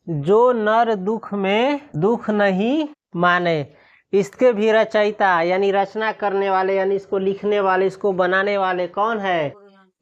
जो नर दुख में दुख नहीं माने। इसके भी रचयिता यानी रचना करने वाले यानी इसको लिखने वाले इसको बनाने वाले कौन है?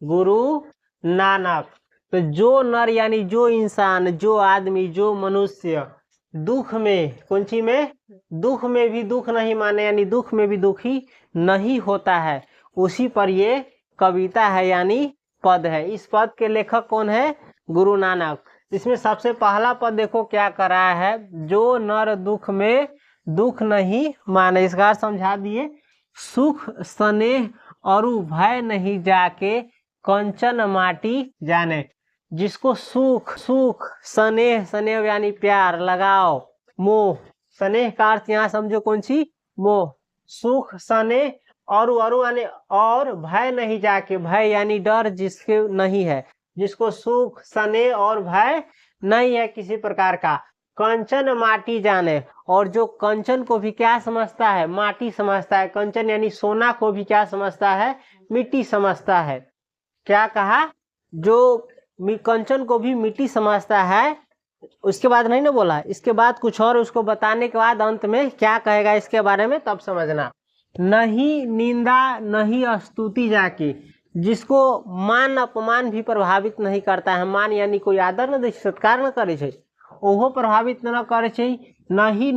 गुरु नानक। तो जो नर यानी जो इंसान जो आदमी जो मनुष्य दुख में कौन सी में दुख में भी दुख नहीं माने यानी दुख में भी दुखी नहीं होता है, उसी पर ये कविता है यानी पद है। इस पद के लेखक कौन है? गुरु नानक। इसमें सबसे पहला पद देखो क्या कर रहा है, जो नर दुख में दुख नहीं माने। इसका अर्थ समझा दिए। सुख स्नेह और भय नहीं जाके कंचन माटी जाने। जिसको सुख सुख स्नेह स्नेह यानी प्यार लगाओ मोह, स्नेह का अर्थ यहाँ समझो कौन सी? मोह। सुख स्नेह और भय नहीं जाके, भय यानी डर जिसके नहीं है, जिसको सुख स्नेह और भय नहीं है किसी प्रकार का, कंचन माटी जाने। और जो कंचन को भी क्या समझता है? माटी समझता है। कंचन यानी सोना को भी क्या समझता है? मिट्टी समझता है। क्या कहा? जो कंचन को भी मिट्टी समझता है। उसके बाद नहीं ना बोला, इसके बाद कुछ और उसको बताने के बाद अंत में क्या कहेगा इसके बारे में तब समझना। नहीं निंदा नहीं स्तुति जाके, जिसको मान अपमान भी प्रभावित नहीं करता है। मान यानी कोई आदर न दे सत्कार न करे छे, ओहो प्रभावित न करे छे। नहीं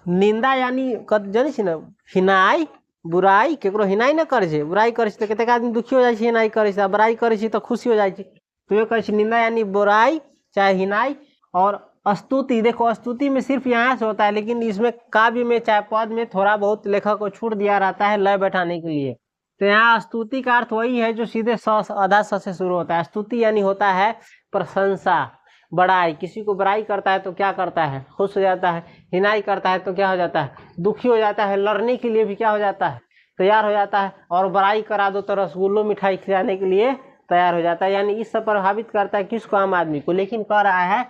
निंदा यानी जाने छी न हिनाई बुराई, केकरो हिनाई न करे छे। बुराई करे छे तो कतेक आदमी दुखी हो जाए छे, हिनाई करे छे। बुराई करे छे तो खुशी हो जाए छे। तो ये कहे निंदा यानी बुराई चाहे हिनाई। और स्तुति, देखो स्तुति में सिर्फ यहाँ से होता है, लेकिन इसमें काव्य में चाहे पद में थोड़ा बहुत लेखक को छूट दिया रहता है लय बैठाने के लिए। तो यहाँ स्तुति का अर्थ वही है जो सीधे आधा स से शुरू होता है। स्तुति यानी होता है प्रशंसा बड़ाई। किसी को बड़ाई करता है तो क्या करता है? खुश हो जाता है। हिनाई करता है तो क्या हो जाता है? दुखी हो जाता है। लड़ने के लिए भी क्या हो जाता है? तैयार हो जाता है। और बड़ाई करा दो तो रसगुल्लो मिठाई खिलाने के लिए तैयार हो जाता है। यानी इस सब प्रभावित करता है किसको? आम आदमी को। लेकिन कह रहा है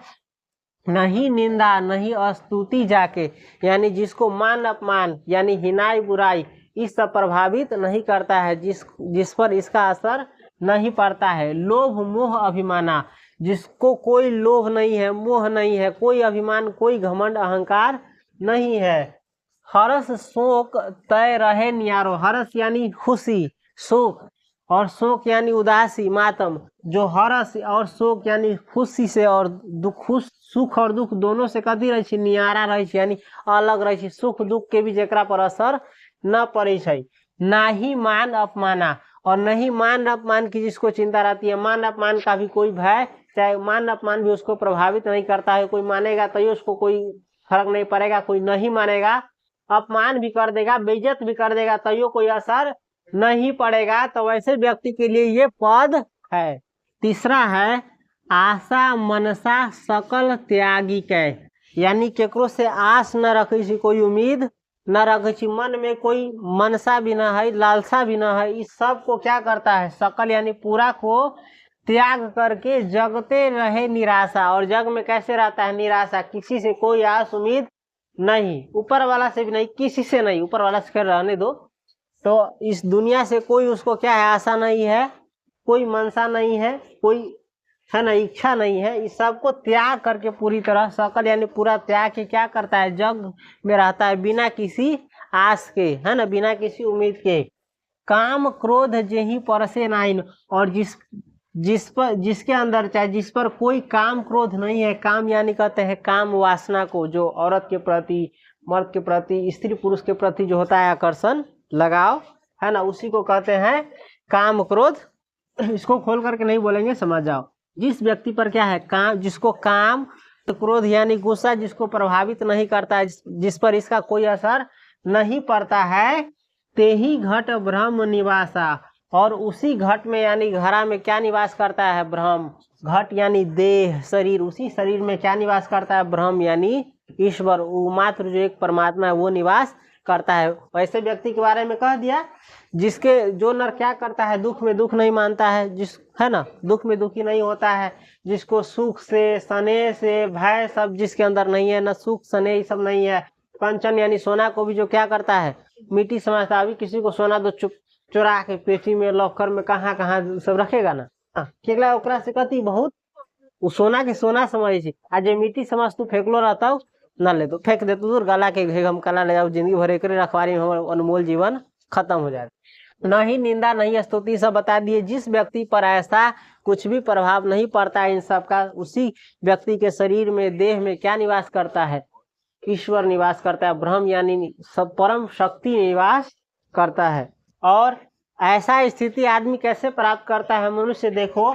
नहीं निंदा नहीं स्तुति जाके, यानी जिसको मान अपमान यानी हिनाई बुराई इस सब प्रभावित नहीं करता है, जिस पर इसका असर नहीं पड़ता है। लोभ मोह अभिमाना, जिसको कोई लोभ नहीं है, मोह नहीं है, कोई अभिमान कोई घमंड अहंकार नहीं है। हर्ष शोक तय रहे न्यारो। हर्ष यानी खुशी, शोक और शोक यानी उदासी मातम। जो हर्ष और शोक यानी खुशी से और दुख, सुख और दुख दोनों से कथी रहे छे? नियारा रहे छे यानी अलग रहे छे। सुख दुख के भी जेकरा पर असर न पड़े छे। ना ही मान अपमाना, और नहीं मान अपमान की जिसको चिंता रहती है। मान अपमान का भी कोई भय, चाहे मान अपमान भी उसको प्रभावित नहीं करता है। कोई मानेगा तो उसको कोई फर्क नहीं पड़ेगा, कोई नहीं मानेगा अपमान भी कर देगा बेइज्जत भी कर देगा तो कोई असर नहीं पड़ेगा। तो वैसे व्यक्ति के लिए ये पद है। तीसरा है आशा मनसा सकल त्यागी के, यानी केकरो से आस न रखे छी, कोई उम्मीद न रखे छी, मन में कोई मनसा भी न है लालसा भी न है। इस सब को क्या करता है? सकल यानी पूरा को त्याग करके जगते रहे निराशा। और जग में कैसे रहता है? निराशा, किसी से कोई आस उम्मीद नहीं, ऊपर वाला से भी नहीं, किसी से नहीं, ऊपर वाला से रहने दो। तो इस दुनिया से कोई उसको क्या है? आशा नहीं है, कोई मनसा नहीं है, कोई है ना इच्छा नहीं है। इस सब को त्याग करके पूरी तरह सकल यानी पूरा त्याग के क्या करता है? जग में रहता है बिना किसी आस के, है ना, बिना किसी उम्मीद के। काम क्रोध जेहि परसे नाइन, और जिसके अंदर चाहे जिस पर कोई काम क्रोध नहीं है। काम यानी कहते हैं काम वासना को, जो औरत के प्रति मर्द के प्रति स्त्री पुरुष के प्रति जो होता है आकर्षण लगाव, है ना, उसी को कहते हैं काम क्रोध। इसको खोल करके नहीं बोलेंगे, समझ जाओ। जिस व्यक्ति पर क्या है? काम, जिसको काम क्रोध यानी गुस्सा जिसको प्रभावित नहीं करता है, जिस पर इसका कोई असर नहीं पड़ता है, ते ही घट ब्रह्म निवासा, और उसी घट में यानी घड़ा में क्या निवास करता है? ब्रह्म। घट यानी देह शरीर, उसी शरीर में क्या निवास करता है? ब्रह्म यानी ईश्वर, वो मात्र जो एक परमात्मा है वो निवास करता है। वैसे व्यक्ति के बारे में कह दिया जिसके जो नर क्या करता है? दुख में दुख नहीं मानता है, जिस है ना दुख में दुखी नहीं होता है, जिसको सुख से स्नेह से भय सब जिसके अंदर नहीं है, न सुख स्नेह ये सब नहीं है। कंचन यानी सोना को भी जो क्या करता है? मिट्टी समझता है। अभी किसी को सोना दो चुरा के पेटी में लॉकर में कहाँ कहाँ सब रखेगा ना, केला ओकरा से कति बहुत वो सोना के सोना समझ आज ये मिट्टी समझ तू फेंकलो रहता हूँ न ले तो फेंक दे तू गला के हम कला ले जाओ जिंदगी भर एक रखवारी में हमारा अनमोल जीवन खत्म हो जाए। न ही निंदा नहीं स्तुति सब बता दिए। जिस व्यक्ति पर ऐसा कुछ भी प्रभाव नहीं पड़ता इन सब का, उसी व्यक्ति के शरीर में देह में क्या निवास करता है? ईश्वर निवास करता है, ब्रह्म यानी सब परम शक्ति निवास करता है। और ऐसा स्थिति आदमी कैसे प्राप्त करता है मनुष्य? देखो,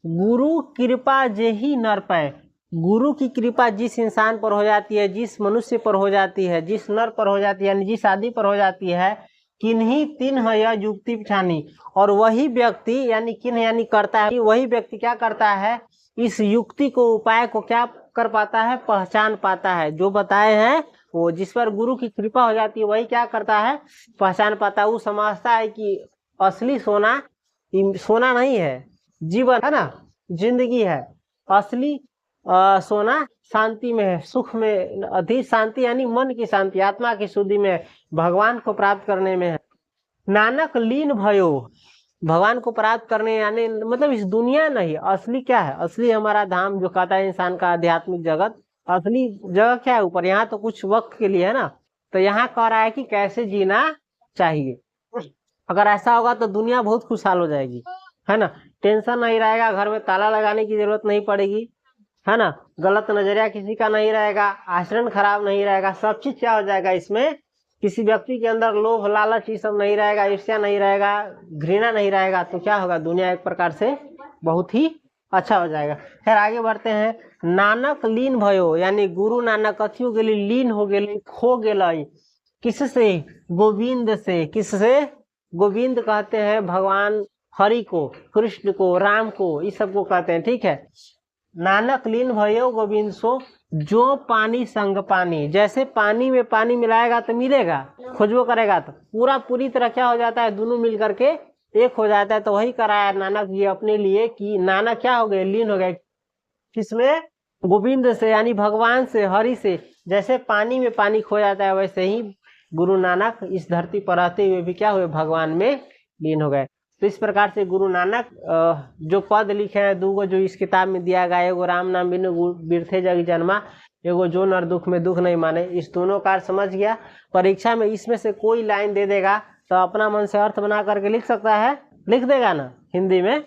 गुरु कृपा जे ही नर पाए। गुरु की कृपा जिस इंसान पर हो जाती है, जिस मनुष्य पर हो जाती है, जिस नर पर हो जाती है, यानी जिस आदि पर हो जाती है, किन्हीं तीन है युक्ति पिछानी। और वही व्यक्ति यानी किन यानी करता है, वही व्यक्ति क्या करता है? इस युक्ति को, उपाय को क्या कर पाता है? पहचान पाता है। जो बताए हैं वो, जिस पर गुरु की कृपा हो जाती है वही क्या करता है? पहचान पाता है। वो समझता है कि असली सोना सोना नहीं है, जीवन है ना, जिंदगी है। असली सोना शांति में है, सुख में, अधिक शांति यानी मन की शांति, आत्मा की शुद्धि में, भगवान को प्राप्त करने में है। नानक लीन भयो, भगवान को प्राप्त करने यानी मतलब इस दुनिया नहीं, असली क्या है? असली हमारा धाम जो कहता है इंसान का आध्यात्मिक जगत, असली जगह क्या है? ऊपर। यहाँ तो कुछ वक्त के लिए है ना, तो यहाँ कह रहा है कि कैसे जीना चाहिए। अगर ऐसा होगा तो दुनिया बहुत खुशहाल हो जाएगी, है ना। टेंशन नहीं रहेगा, घर में ताला लगाने की जरूरत नहीं पड़ेगी, है ना। गलत नजरिया किसी का नहीं रहेगा, आचरण खराब नहीं रहेगा, सब चीज क्या हो जाएगा इसमें? किसी व्यक्ति के अंदर लोभ लालच ये सब नहीं रहेगा, ईर्ष्या नहीं रहेगा, घृणा नहीं रहेगा, तो क्या होगा? दुनिया एक प्रकार से बहुत ही अच्छा हो जाएगा। खैर आगे बढ़ते हैं। नानक लीन भयो, यानी गुरु नानक कथी हो गए? लीन हो गए, खो गए। किससे? गोविंद से। किससे? गोविंद कहते हैं भगवान हरि को, कृष्ण को, राम को, इस सबको कहते हैं, ठीक है। नानक लीन भयो गोविंद सो, जो पानी संग पानी। जैसे पानी में पानी मिलाएगा तो मिलेगा, खोजबो करेगा तो पूरा पूरी तरह क्या हो जाता है? दोनों मिल करके एक हो जाता है। तो वही कराया नानक जी अपने लिए कि नानक क्या हो गए? लीन हो गए। किसमें? गोविंद से, यानी भगवान से, हरि से। जैसे पानी में पानी खो जाता है, वैसे ही गुरु नानक इस धरती पर रहते हुए भी क्या हुए? भगवान में लीन हो गए। तो इस प्रकार से गुरु नानक जो पद लिखे हैं दूगो, जो इस किताब में दिया गया, एगो राम नाम बिनु बिरथे जग जन्मा, एगो जो नर दुख में दुख नहीं माने, इस दोनों का समझ गया। परीक्षा में इसमें से कोई लाइन दे देगा तो अपना मन से अर्थ बना करके लिख सकता है, लिख देगा ना हिंदी में।